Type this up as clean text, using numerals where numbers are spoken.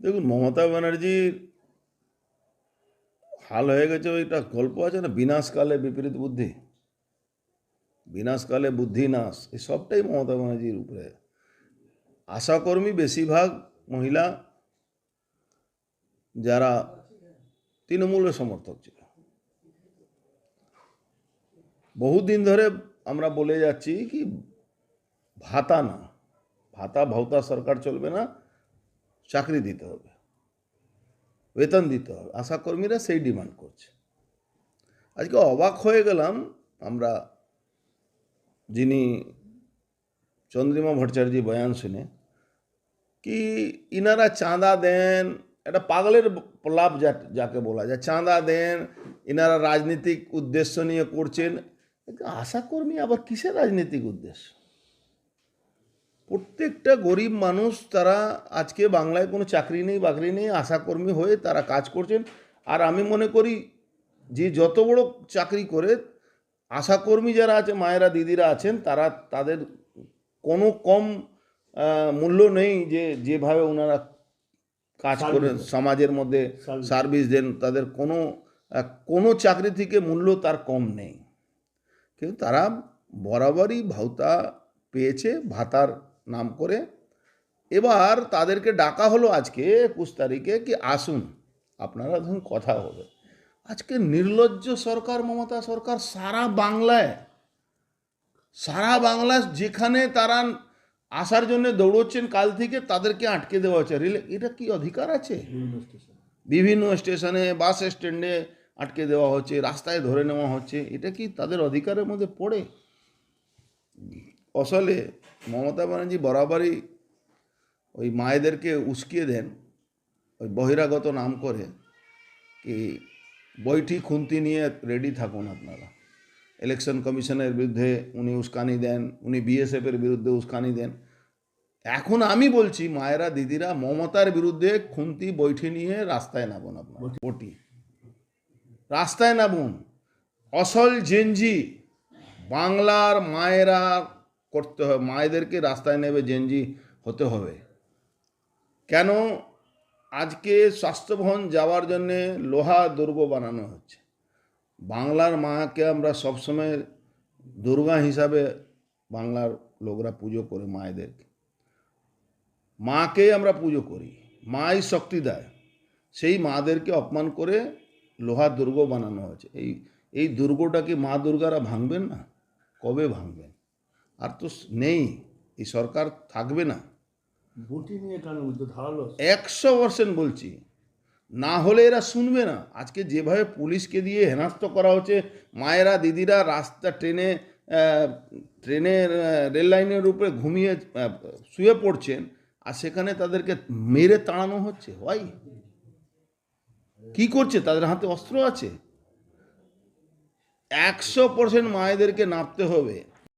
দেখুন, মমতা ব্যানার্জির হাল হয়ে গেছে। ওইটা গল্প আছে না, বিনাশকালে বিপরীত বুদ্ধি, বিনাশকালে বুদ্ধি নাশ, এই সবটাই মমতা ব্যানার্জির উপরে। আশাকর্মী বেশিরভাগ মহিলা যারা তৃণমূলের সমর্থক ছিল, বহুদিন ধরে আমরা বলে যাচ্ছি কি ভাতা না, ভাতা ভাউতা সরকার চলবে না, চাকরি দিতে হবে, বেতন দিতে হবে। আশাকর্মীরা সেই ডিমান্ড করছে। আজকে অবাক হয়ে গেলাম আমরা, যিনি চন্দ্রিমা ভট্টাচার্য বয়ান শুনে, কি ইনারা চাঁদা দেন, একটা পাগলের প্রলাপ যাকে বলা যায়, চাঁদা দেন, ইনারা রাজনৈতিক উদ্দেশ্য নিয়ে করছেন। আশাকর্মী আবার কিসের রাজনৈতিক উদ্দেশ্য? প্রত্যেকটা গরিব মানুষ, তারা আজকে বাংলায় কোনো চাকরি নেই বাকরি নেই, আশাকর্মী হয়ে তারা কাজ করছেন। আর আমি মনে করি যে যত বড় চাকরি করে আশাকর্মী যারা আছে, মায়েরা দিদিরা আছেন, তাদের কোনো কম মূল্য নেই যে যেভাবে ওনারা কাজ করে সমাজের মধ্যে সার্ভিস দেন, তাদের কোনো চাকরি থেকে মূল্য তার কম নেই। কিন্তু তারা বরাবরই ভাতা পেয়েছে, ভাতার নাম করে। এবার তাদেরকে ডাকা হলো আজকে 21 তারিখে, কি আসুন আপনারা ধরুন কথা হবে। আজকে নির্লজ্জ সরকার, মমতা সরকার সারা বাংলায় যেখানে তারা আসার জন্য দৌড়চ্ছেন কাল থেকে, তাদেরকে আটকে দেওয়া হচ্ছে। এটা কি অধিকার আছে? বিভিন্ন স্টেশনে, বাস স্ট্যান্ডে আটকে দেওয়া হচ্ছে, রাস্তায় ধরে নেওয়া হচ্ছে। এটা কি তাদের অধিকারের মধ্যে পড়ে? আসলে মমতা ব্যানার্জি বরাবরই ওই মায়েদেরকে উস্কিয়ে দেন, ওই বহিরাগত নাম করে, কি বৈঠি খুন্তি নিয়ে রেডি থাকুন আপনারা। ইলেকশন কমিশনের বিরুদ্ধে উনি উস্কানি দেন, উনি বিএসএফের বিরুদ্ধে উস্কানি দেন। এখন আমি বলছি, মায়েরা দিদিরা, মমতার বিরুদ্ধে খুন্তি বৈঠি নিয়ে রাস্তায় নামুন, আপনারা বটি রাস্তায় নামুন। আসল জেনজি বাংলার মায়েরা করতে হবে, মায়েদেরকে রাস্তায় নেবে জেনজি হতে হবে। কেন আজকে স্বাস্থ্যভবন যাওয়ার জন্যে লোহা দুর্গ বানানো হচ্ছে? বাংলার মাকে আমরা সবসময় দুর্গা হিসাবে বাংলার লোকরা পুজো করে, মায়েদেরকে, মাকে আমরা পুজো করি, মাই শক্তি দেয়। সেই মাদেরকে অপমান করে লোহার দুর্গ বানানো হয়েছে। এই দুর্গটা কি মা দুর্গারা ভাঙবেন না? কবে ভাঙবেন? আর তো নেই, এই সরকার থাকবে না। 100% বলছি, না হলে এরা শুনবে না। আজকে যেভাবে পুলিশকে দিয়ে হেনস্থ করা হচ্ছে, মায়েরা দিদিরা রাস্তা ট্রেনের রেল লাইনের উপরে শুয়ে পড়ছেন, আর সেখানে তাদেরকে মেরে তাড়ানো হচ্ছে। ভাই কি করছে? তাদের হাতে অস্ত্র আছে। 100% মায়েদেরকে নামতে হবে।